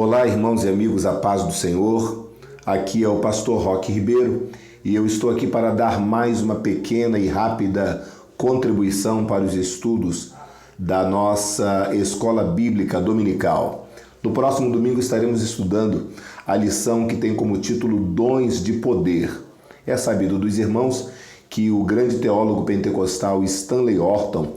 Olá, irmãos e amigos, a paz do Senhor. Aqui é o pastor Roque Ribeiro e eu estou aqui para dar mais uma pequena e rápida contribuição para os estudos da nossa escola bíblica dominical. No próximo domingo estaremos estudando a lição que tem como título Dons de Poder. É sabido dos irmãos que o grande teólogo pentecostal Stanley Orton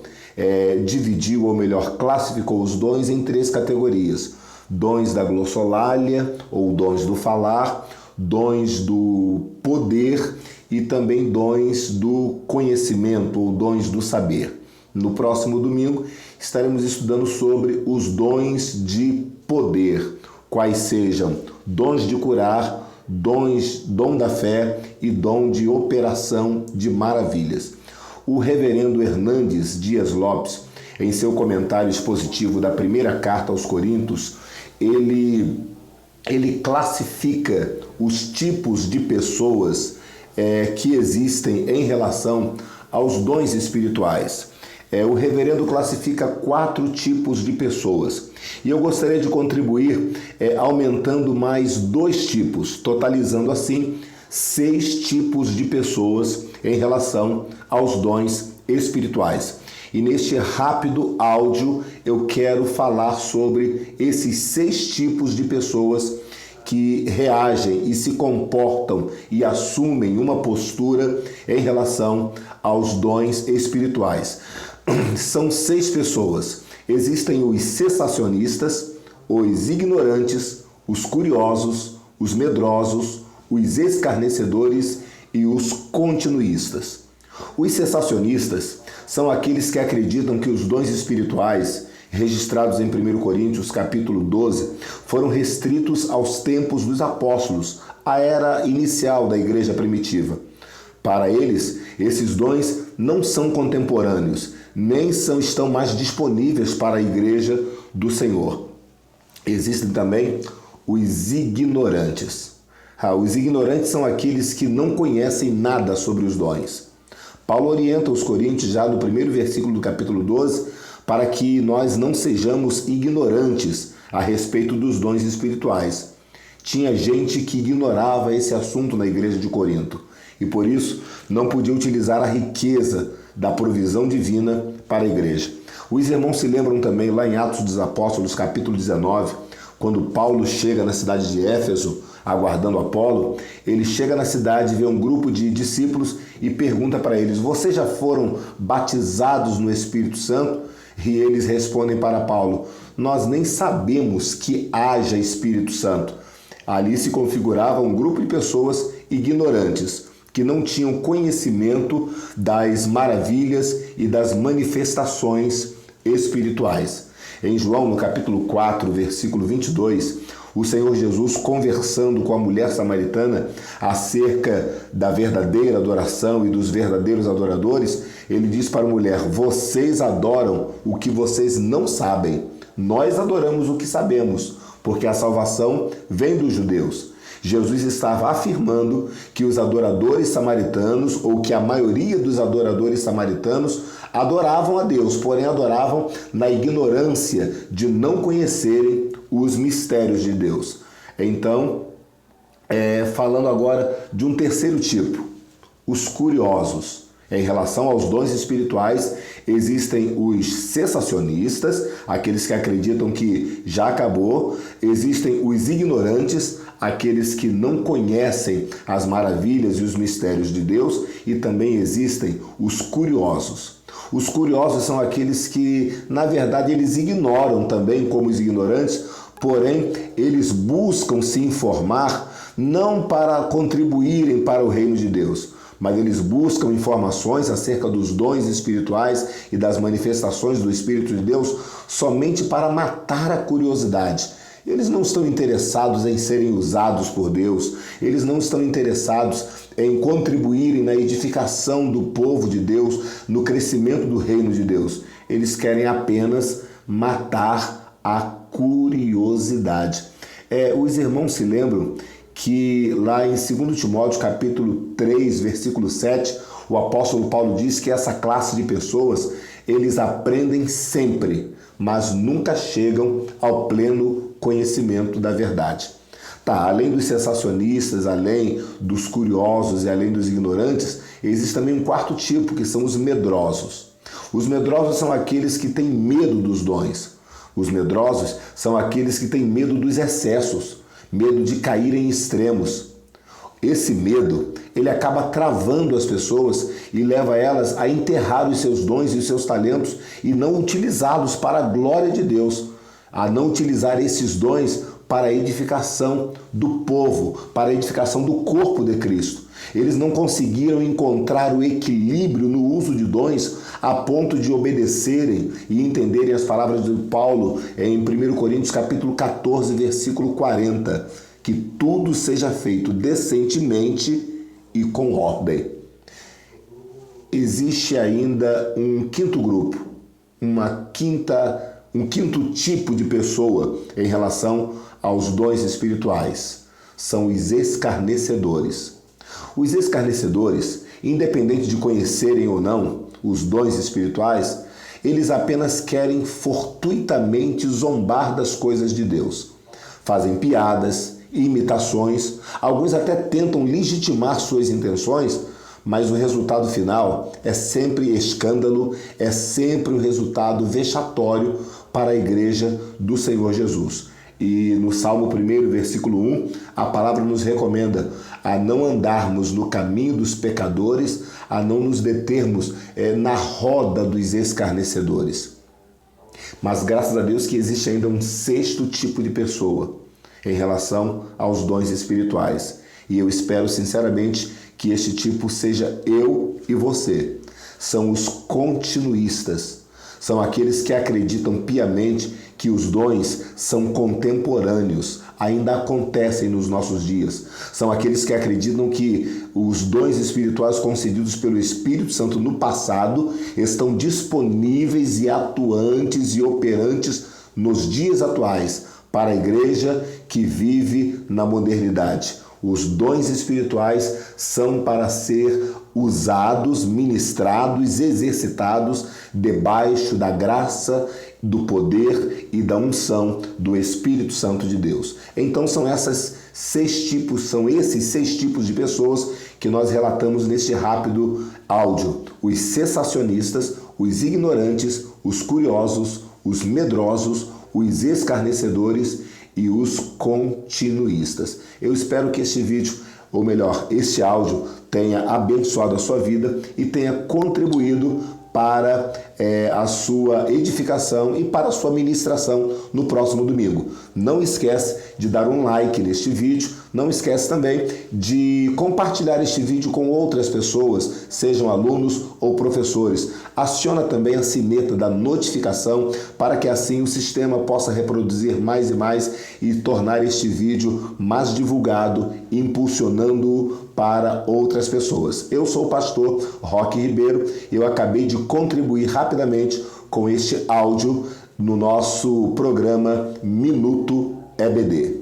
dividiu, ou melhor, classificou os dons em 3 categorias: dons da glossolalia, ou dons do falar, dons do poder e também dons do conhecimento, ou dons do saber. No próximo domingo estaremos estudando sobre os dons de poder, quais sejam dons de curar, dom da fé e dom de operação de maravilhas. O reverendo Hernandes Dias Lopes, em seu comentário expositivo da primeira carta aos Coríntios, ele classifica os tipos de pessoas que existem em relação aos dons espirituais. O reverendo classifica 4 tipos de pessoas. E eu gostaria de contribuir aumentando mais 2 tipos, totalizando assim 6 tipos de pessoas em relação aos dons espirituais. E neste rápido áudio eu quero falar sobre esses 6 tipos de pessoas que reagem e se comportam e assumem uma postura em relação aos dons espirituais. São 6 pessoas. Existem os cessacionistas, os ignorantes, os curiosos, os medrosos, os escarnecedores e os continuistas. Os cessacionistas são aqueles que acreditam que os dons espirituais, registrados em 1 Coríntios capítulo 12, foram restritos aos tempos dos apóstolos, a era inicial da igreja primitiva. Para eles, esses dons não são contemporâneos, nem estão mais disponíveis para a igreja do Senhor. Existem também os ignorantes. Os ignorantes são aqueles que não conhecem nada sobre os dons. Paulo orienta os coríntios já no primeiro versículo do capítulo 12 para que nós não sejamos ignorantes a respeito dos dons espirituais. Tinha gente que ignorava esse assunto na igreja de Corinto e por isso não podia utilizar a riqueza da provisão divina para a igreja. Os irmãos se lembram também lá em Atos dos Apóstolos capítulo 19, quando Paulo chega na cidade de Éfeso aguardando Apolo, ele chega na cidade, vê um grupo de discípulos e pergunta para eles: vocês já foram batizados no Espírito Santo? E eles respondem para Paulo: nós nem sabemos que haja Espírito Santo. Ali se configurava um grupo de pessoas ignorantes, que não tinham conhecimento das maravilhas e das manifestações espirituais. Em João, no capítulo 4, versículo 22, o Senhor Jesus, conversando com a mulher samaritana acerca da verdadeira adoração e dos verdadeiros adoradores, ele diz para a mulher: vocês adoram o que vocês não sabem. Nós adoramos o que sabemos, porque a salvação vem dos judeus. Jesus estava afirmando que os adoradores samaritanos, ou que a maioria dos adoradores samaritanos, adoravam a Deus, porém adoravam na ignorância de não conhecerem os mistérios de Deus. Então, falando agora de um terceiro tipo, os curiosos. Em relação aos dons espirituais, existem os cessacionistas, aqueles que acreditam que já acabou. Existem os ignorantes, aqueles que não conhecem as maravilhas e os mistérios de Deus. E também existem os curiosos. Os curiosos são aqueles que, na verdade, eles ignoram também, como os ignorantes, porém, eles buscam se informar não para contribuírem para o reino de Deus, mas eles buscam informações acerca dos dons espirituais e das manifestações do Espírito de Deus somente para matar a curiosidade. Eles não estão interessados em serem usados por Deus, eles não estão interessados em contribuírem na edificação do povo de Deus, no crescimento do reino de Deus. Eles querem apenas matar a curiosidade. Os irmãos se lembram que lá em 2 Timóteo capítulo 3, versículo 7, o apóstolo Paulo diz que essa classe de pessoas, eles aprendem sempre, mas nunca chegam ao pleno conhecimento da verdade. Tá, além dos sensacionistas, além dos curiosos e além dos ignorantes, existe também um quarto tipo, que são os medrosos. Os medrosos são aqueles que têm medo dos dons. Os medrosos são aqueles que têm medo dos excessos, medo de cair em extremos. Esse medo, ele acaba travando as pessoas e leva elas a enterrar os seus dons e os seus talentos e não utilizá-los para a glória de Deus, a não utilizar esses dons para a edificação do povo, para a edificação do corpo de Cristo. Eles não conseguiram encontrar o equilíbrio no uso de dons a ponto de obedecerem e entenderem as palavras de Paulo em 1 Coríntios capítulo 14, versículo 40, que tudo seja feito decentemente e com ordem. Existe ainda um quinto grupo, um quinto tipo de pessoa em relação aos dons espirituais. São os escarnecedores. Os escarnecedores, independente de conhecerem ou não os dons espirituais, eles apenas querem fortuitamente zombar das coisas de Deus. Fazem piadas, imitações, alguns até tentam legitimar suas intenções, mas o resultado final é sempre escândalo, é sempre um resultado vexatório para a igreja do Senhor Jesus. E no Salmo 1, versículo 1, a palavra nos recomenda a não andarmos no caminho dos pecadores, a não nos determos na roda dos escarnecedores. Mas graças a Deus que existe ainda um sexto tipo de pessoa em relação aos dons espirituais. E eu espero sinceramente que este tipo seja eu e você. São os continuistas. São aqueles que acreditam piamente que os dons são contemporâneos, ainda acontecem nos nossos dias. São aqueles que acreditam que os dons espirituais concedidos pelo Espírito Santo no passado estão disponíveis e atuantes e operantes nos dias atuais para a igreja que vive na modernidade. Os dons espirituais são para ser usados, ministrados, exercitados debaixo da graça, do poder e da unção do Espírito Santo de Deus. Então são esses seis tipos de pessoas que nós relatamos neste rápido áudio. Os cessacionistas, os ignorantes, os curiosos, os medrosos, os escarnecedores e os continuistas. Eu espero que este vídeo, ou melhor, este áudio, tenha abençoado a sua vida e tenha contribuído para a sua edificação e para a sua ministração no próximo domingo. Não esquece de dar um like neste vídeo, não esquece também de compartilhar este vídeo com outras pessoas, sejam alunos ou professores. Aciona também a sineta da notificação para que assim o sistema possa reproduzir mais e mais e tornar este vídeo mais divulgado, impulsionando-o para outras pessoas. Eu sou o pastor Roque Ribeiro e eu acabei de contribuir rapidamente com este áudio no nosso programa Minuto EBD.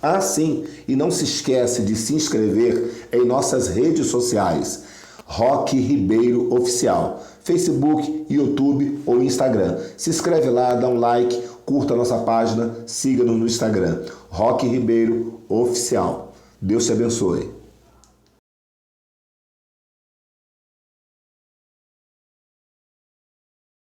Ah, sim, e não se esquece de se inscrever em nossas redes sociais, Roque Ribeiro Oficial, Facebook, YouTube ou Instagram. Se inscreve lá, dá um like, curta a nossa página, siga-nos no Instagram, Roque Ribeiro Oficial. Deus te abençoe.